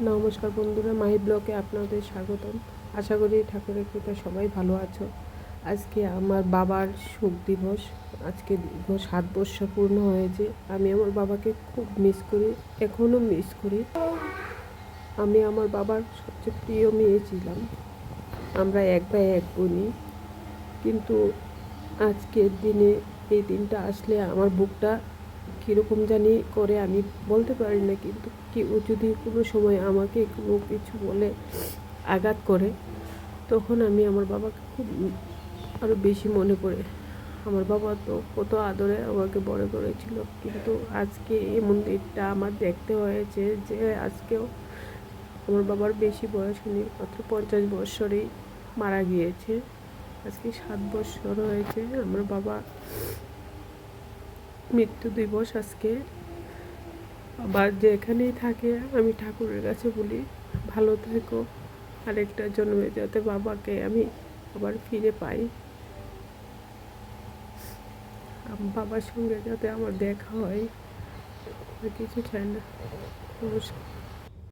নমস্কার বন্ধুরা, মাহি ব্লগে আপনাদের স্বাগতম। আশা করি ঠাকুরের কৃপায় সবাই ভালো আছো। আজকে আমার বাবার শোক দিবস। আজকে দীর্ঘ 7 বছর পূর্ণ হয়েছে। আমি আমার বাবাকে খুব মিস করি, এখনও মিস করি। আমি আমার বাবার সবচেয়ে প্রিয় মেয়ে ছিলাম। আমরা এক ভাই এক বোনই, কিন্তু আজকের দিনে এই দিনটা আসলে আমার বুকটা কীরকম জানি করে, আমি বলতে পারি না। কিন্তু কেউ যদি কোনো সময় আমাকে কোনো কিছু বলে আঘাত করে, তখন আমি আমার বাবাকে খুব আরও বেশি মনে পড়ে। আমার বাবা তো কত আদরে আমাকে বড় করেছিল, কিন্তু আজকে এমন দিনটা আমার দেখতে হয়েছে যে আজকেও আমার বাবার বেশি বয়স হয়নি, মাত্র 50 বছরেই মারা গিয়েছে। আজকে 7 বছর হয়েছে আমার বাবা মৃত্যু দিবস। আজকে আবার যেখানেই থাকে আমি ঠাকুরের কাছে বলি, ভালো থেকো, আরেকটা জন্মে যাতে বাবাকে আমি আবার ফিরে পাই, বাবার সঙ্গে যাতে আমার দেখা হয়, আর কিছু চাই না। নমস্কার।